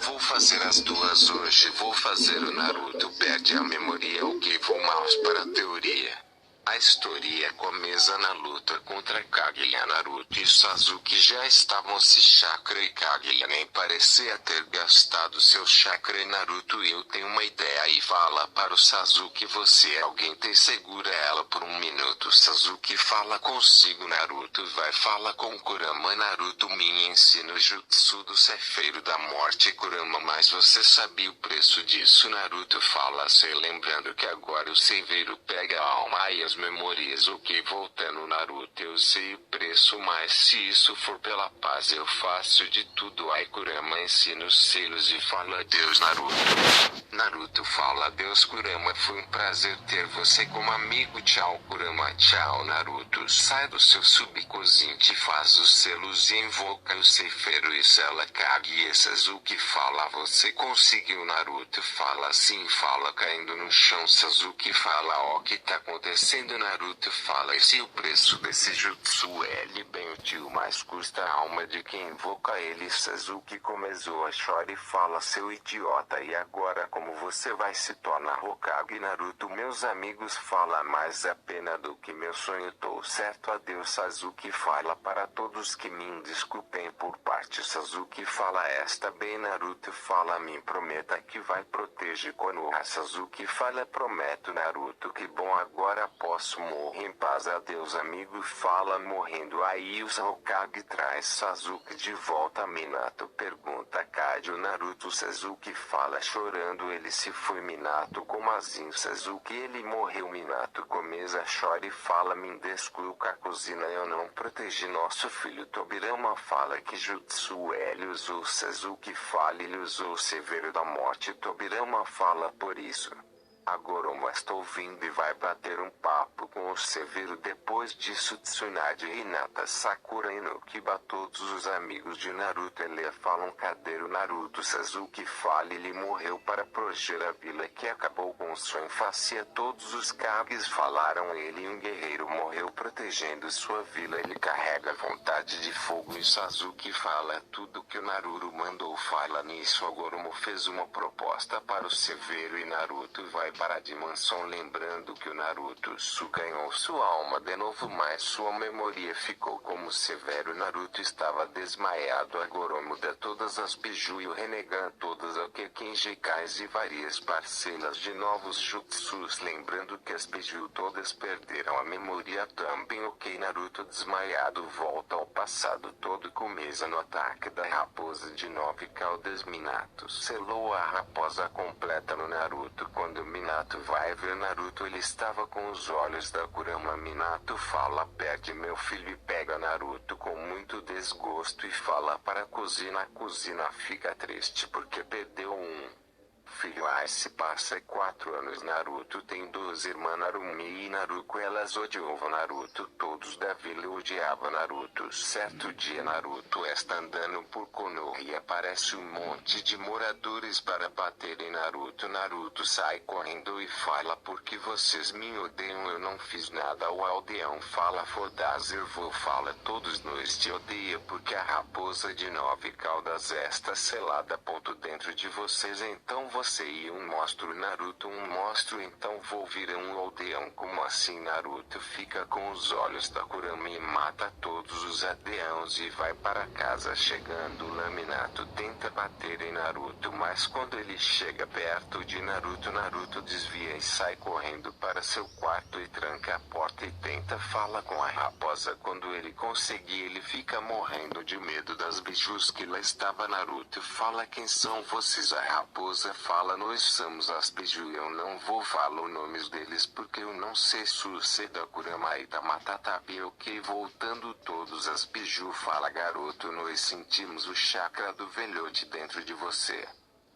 Vou fazer as duas hoje. Vou fazer o Naruto perde a memória. Ok, vou mais para a teoria. A história começa na luta contra Kaguya. Naruto e Sasuke já estavam se chakra e Kaguya nem parecia ter gastado seu chakra. E Naruto, eu tenho uma ideia, e fala para o Sasuke: você é alguém, te segura ela por um minuto. Sasuke fala consigo. Naruto vai fala com Kurama: Naruto me ensina o jutsu do cefeiro da morte. Kurama: mas você sabia o preço disso? Naruto fala: sei, lembrando que agora o cefeiro pega a alma e as memórias. Ok, voltando. Naruto: eu sei o preço, mas se isso for pela paz eu faço de tudo. Aí Kurama ensina os selos e fala: adeus, Naruto. Naruto fala: adeus, Kurama, foi um prazer ter você como amigo. Tchau, Kurama. Tchau, Naruto. Sai do seu subconsciente, faz os selos e invoca o cefeiro e sela Kaguya. Sasuke fala: você conseguiu. Naruto fala: sim. Fala caindo no chão. Sasuke fala: ó, que tá acontecendo? Naruto fala: e se o preço desse jutsu é bem útil, mas custa a alma de quem invoca ele? Sasuke começou a chorar e fala: seu idiota, e agora como você vai se tornar Hokage? Naruto: meus amigos, fala mais a pena do que meu sonho. Tô certo, adeus. Sasuke fala: para todos que me desculpem por parte. Sasuke fala: esta bem. Naruto fala: me prometa que vai proteger Konoha. Sasuke fala: prometo. Naruto: que bom, agora posso morrer em paz. Adeus, amigo. Fala morrendo. Aí o Hokage traz Sasuke de volta. Minato pergunta: cadê o Naruto? Sasuke fala chorando: ele se foi. Minato: como assim? Sasuke: ele morreu. Minato começa a chorar e fala: me desculpa, cozinha, eu não protegi nosso filho. Tobirama fala: que jutsu ele usou? Sasuke fala: ele usou o cefeiro da morte. Tobirama fala: por isso agora eu estou vindo e vai bater um papo com o cefeiro. Depois disso, Tsunade, Hinata, Sakura e Nukiba, todos os amigos de Naruto, ele falam: cadê o Naruto? Sasuke fala: ele morreu para proteger a vila que acabou com sua infância. Todos os Kages falaram: ele, um guerreiro, morreu protegendo sua vila. Ele carrega vontade de fogo. E Sasuke fala: tudo que o Naruto mandou. Fala nisso, Agoromo fez uma proposta para o cefeiro e Naruto vai para a dimensão, lembrando que o Naruto ganhou sua alma de novo, mas sua memória ficou como severo. Naruto estava desmaiado. Agoromo dá todas as biju e o renegando todas as Kenjikais e várias parcelas de novos jutsus, lembrando que as biju todas perderam a memória também. Ok, Naruto desmaiado volta ao passado todo, começa no ataque da raposa de 9 caudas. Minato selou a raposa completa no Naruto. Quando Minato vai ver Naruto, ele estava com os olhos da Kurama. Minato fala: perde meu filho, e pega Naruto com muito desgosto e fala para a cozinha. A cozinha fica triste porque perdeu um filho. Aí se passa 4 anos. Naruto tem 2 irmãs, Narumi e Naruto. Elas odiavam Naruto. Todos da vila odiavam Naruto. Certo dia, Naruto está andando por Konoha e aparece um monte de moradores para bater em Naruto. Naruto sai correndo e fala: porque vocês me odeiam? Eu não fiz nada. O aldeão fala: foda-se, eu vou. Fala: todos nós te odeiam porque a raposa de 9 caudas está selada. Ponto dentro de vocês. Então você e um monstro. Naruto: um monstro? Então vou virar um aldeão. Como assim? Naruto fica com os olhos da Kurama e mata todos os aldeãos e vai para casa. Chegando lá, Minato tenta bater em Naruto, mas quando ele chega perto de Naruto, Naruto desvia e sai correndo para seu quarto e tranca a porta e tenta falar com a raposa. Quando ele consegue, ele fica morrendo de medo das bijus que lá estava. Naruto fala: quem são vocês? A raposa fala: nós somos as biju. Eu não vou falar os nomes deles porque eu não sei. Suceda Kurama e Tamatatapi. Ok, voltando todos as biju. Fala: garoto, nós sentimos o chakra do velhote dentro de você.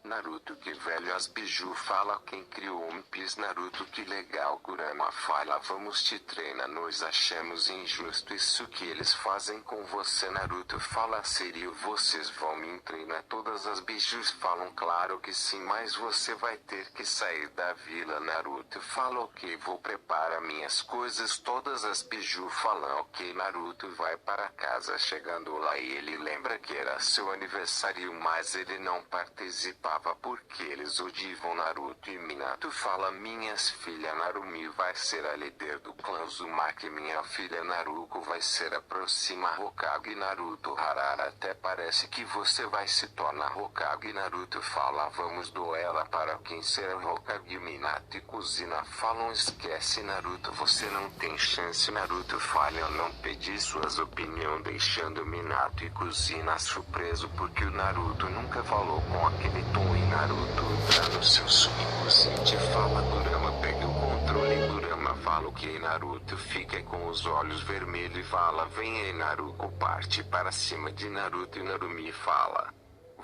Naruto que velho as biju fala quem criou One Piece. Naruto que legal. Kurama fala vamos te treinar. Nós achamos injusto isso que eles fazem com você. Naruto fala sério vocês vão me treinar. Todas as bijus falam claro que sim, mas você vai ter que sair da vila. Naruto fala ok, vou preparar minhas coisas. Todas as biju falam ok. Naruto vai para casa. Chegando lá ele lembra que era seu aniversário, mas ele não participava porque eles odiavam Naruto. E Minato fala minhas filhas Narumi vai ser a líder do clã Uzumaki. Minha filha Naruko vai ser a próxima Hokage. Naruto Harara até parece que você vai se tornar Hokage. Naruto fala vamos duela para quem será Hokage. Minato e Kuzina falam esquece Naruto, você não tem chance. Naruto fala eu não pedi suas opiniões, deixando Minato e Kuzina surpreso porque o Naruto nunca falou com aquele tom. E Naruto entra no seu subconsciente fala Kurama pega o controle. Kurama fala o que Naruto fica com os olhos vermelhos e fala vem aí. Naruto parte para cima de Naruto e Narumi fala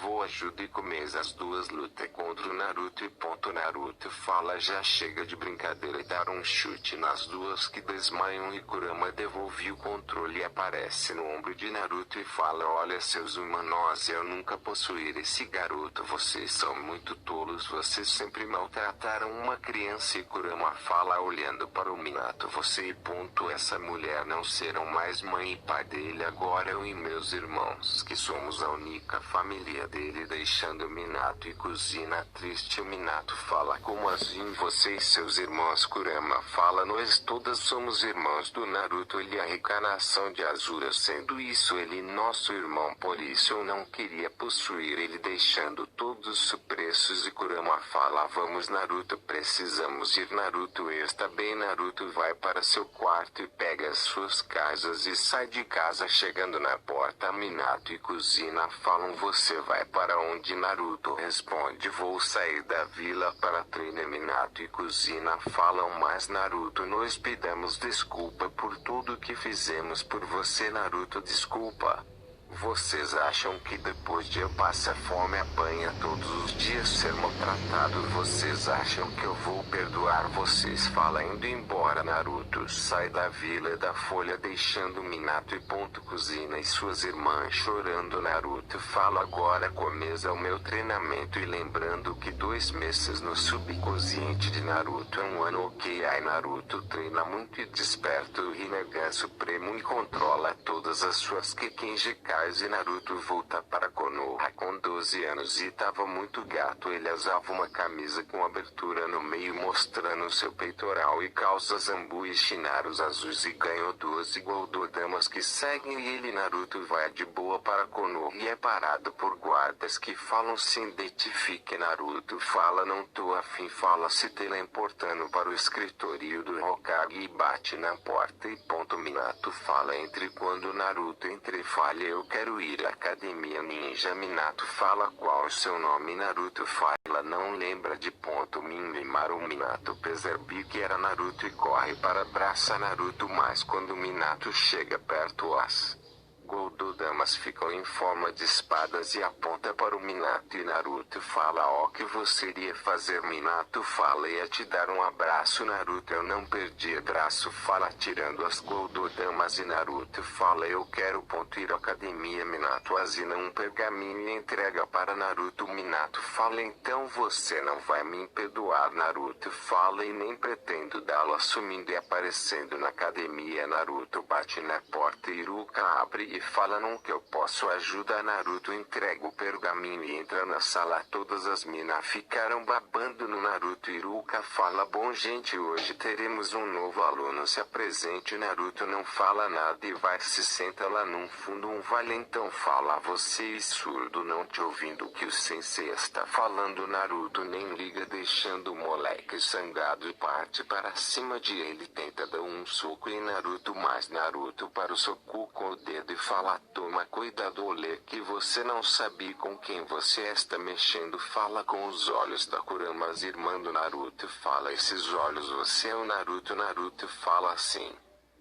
vou ajudar e começa as duas lutas contra o Naruto e ponto. Naruto fala já chega de brincadeira e dar um chute nas duas que desmaiam e Kurama devolve o controle e aparece no ombro de Naruto e fala olha seus humanos, eu nunca possuir esse garoto, vocês são muito tolos, vocês sempre maltrataram uma criança. E Kurama fala olhando para o Minato você e ponto essa mulher não serão mais mãe e pai dele, agora eu e meus irmãos que somos a única família dele, deixando Minato e Kuzina triste. O Minato fala como assim você e seus irmãos? Kurama fala nós todas somos irmãos do Naruto, ele é a reencarnação de Azura, sendo isso ele nosso irmão, por isso eu não queria possuir ele, deixando todos surpresos. E Kurama fala vamos Naruto, precisamos ir. Naruto está bem. Naruto vai para seu quarto e pega as suas casas e sai de casa. Chegando na porta Minato e Kuzina falam você vai para onde? Naruto responde vou sair da vila para treinar. Minato e Kuzina falam mas Naruto nós pedimos desculpa por tudo que fizemos por você. Naruto desculpa. Vocês acham que depois de eu passar fome apanha todos os dias ser maltratado, vocês acham que eu vou perdoar vocês? Fala indo embora. Naruto sai da vila da folha deixando Minato e ponto Kuzina e suas irmãs chorando. Naruto fala agora começa o meu treinamento e lembrando que 2 meses no subconsciente de Naruto é um ano ok. Aí Naruto treina muito e desperta o Rinnegan Supremo e controla todas as suas Kekkei. E Naruto volta para Konoha com 12 anos e tava muito gato. Ele usava uma camisa com abertura no meio mostrando seu peitoral e calças Zambu e chinaros azuis e ganhou 12 goldodamas que seguem ele. Naruto vai de boa para Konoha e é parado por guardas que falam se identifique. Naruto fala não tô afim, fala se teleportando para o escritório do Hokage e bate na porta e ponto. Minato fala entre quando Naruto entra e fala eu quero ir à academia ninja. Minato fala qual é o seu nome? Naruto fala não lembra de ponto. Mimimaru Minato percebe que era Naruto e corre para abraçar Naruto, mas quando Minato chega perto as goldodamas ficam em forma de espadas e aponta para o Minato e Naruto fala ó que você iria fazer? Minato fala ia te dar um abraço. Naruto eu não perdi abraço fala tirando as goldodamas e Naruto fala eu quero ponto ir à academia. Minato assina um pergaminho e entrega para Naruto. Minato fala então você não vai me perdoar? Naruto fala e nem pretendo dá-lo, assumindo e aparecendo na academia. Naruto bate na porta e Iruka abre e fala não que eu posso ajudar. Naruto entrega o pergaminho e entra na sala. Todas as minas ficaram babando no Naruto. Iruka fala bom gente, hoje teremos um novo aluno, se apresente. Naruto não fala nada e vai se senta lá num fundo. Um valentão fala você é surdo, não te ouvindo o que o sensei está falando. Naruto nem liga deixando o moleque sangrado e parte para cima de ele, tenta dar um soco em Naruto, mas Naruto para o soco com o dedo e fala toma cuidado olê que você não sabe com quem você está mexendo. Fala com os olhos da Kurama irmã do Naruto fala esses olhos você é o Naruto. Naruto fala assim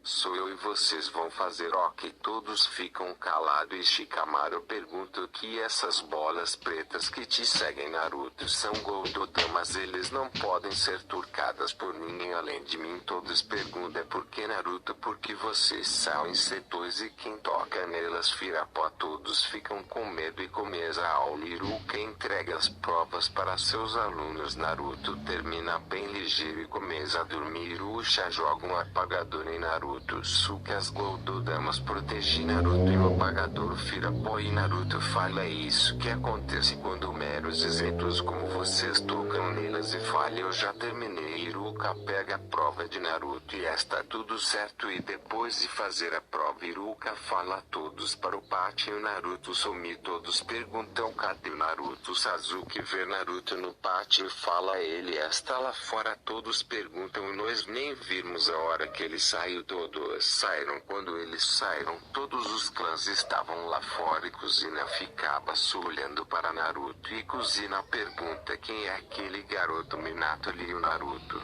Sou eu e vocês vão fazer ok. Todos ficam calados e Shikamaru pergunta o que essas bolas pretas que te seguem Naruto são Goldodamas. Eles não podem ser turcadas por ninguém além de mim. Todos perguntam por que Naruto, porque vocês são insetores e quem toca nelas vira pó. Todos ficam com medo e começa ao Iruka entrega as provas para seus alunos. Naruto termina bem ligeiro e começa a dormir. Iruka joga um apagador em Naruto. Suka as Goldodamas protege Naruto e o apagador vira pó e Naruto fala: é isso que acontece quando meros exemplos como vocês tocam nelas e fala: eu já terminei. Iruka pega a prova de Naruto e está tudo certo e depois de fazer a prova Iruka fala a todos para o pátio. Naruto some. Todos perguntam cadê Naruto. Sasuke vê Naruto no pátio e fala a ele: está lá fora. Todos perguntam: nós nem vimos a hora que ele saiu. Todos saíram. Quando eles saíram, todos os clãs estavam lá fora e Kuzina ficava só olhando para Naruto e Kuzina pergunta quem é aquele garoto. Minato e o Naruto.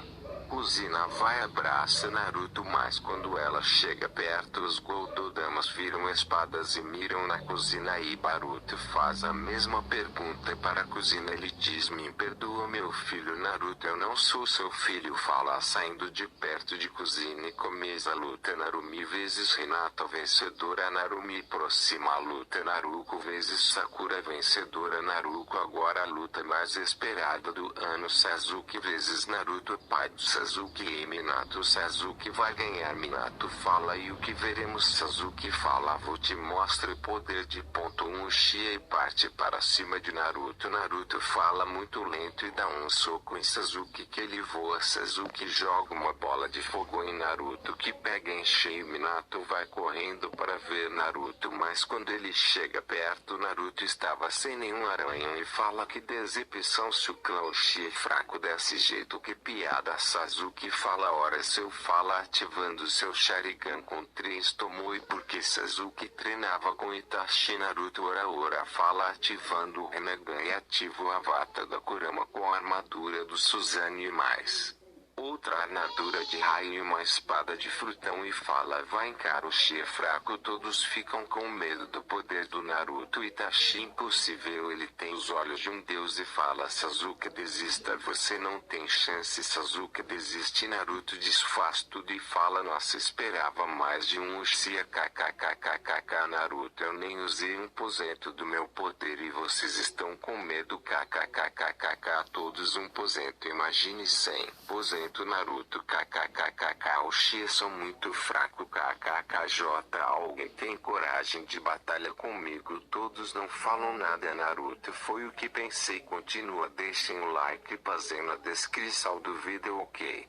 Kuzina vai abraça Naruto, mas quando ela chega perto os Goldodamas viram espadas e miram na Kuzina e Naruto faz a mesma pergunta para Kuzina. Ele diz: me perdoa meu filho. Naruto: eu não sou seu filho. Fala saindo de perto de Kuzina e começa a luta. Narumi vezes Hinata vencedora. Narumi próxima a luta. Naruto vezes Sakura vencedora. Naruto agora a luta mais esperada do ano. Sasuke vezes Naruto pai do Sasuke e Minato. Sasuke vai ganhar. Minato fala: e o que veremos? Sasuke fala: vou te mostrar o poder de ponto 1. Uchiha e parte para cima de Naruto. Naruto fala muito lento e dá um soco em Sasuke que ele voa. Sasuke joga uma bola de fogo em Naruto que pega em cheio. Minato vai correndo para ver Naruto, mas quando ele chega perto Naruto estava sem nenhum aranhão e fala: que decepção, se o clã Uchiha é fraco desse jeito, que piada. Sasuke fala: ora seu fala ativando seu Sharingan com 3 Tomoe porque Sasuke treinava com Itachi. Naruto ora fala ativando o Rinnegan e ativa o Avatar da Kurama com a armadura do Susanoo e mais outra armadura de raio e uma espada de frutão e fala: vai encarar o Uchiha fraco. Todos ficam com medo do poder do Naruto. Itachi impossível, ele tem os olhos de um deus e fala: Sasuke desista, você não tem chance. Sasuke desiste. Naruto desfaz tudo e fala: nossa, esperava mais de um Uchiha. Kkkkkk. Naruto: eu nem usei 1% do meu poder e vocês estão com medo. Kkkkkk. Todos 1%, imagine 100%. Naruto: kkkk. Uchiha são muito fraco. Kkkj. Alguém tem coragem de batalha comigo? Todos não falam nada. Naruto: foi o que pensei. Continua, deixem o like e fazendo a descrição do vídeo, ok?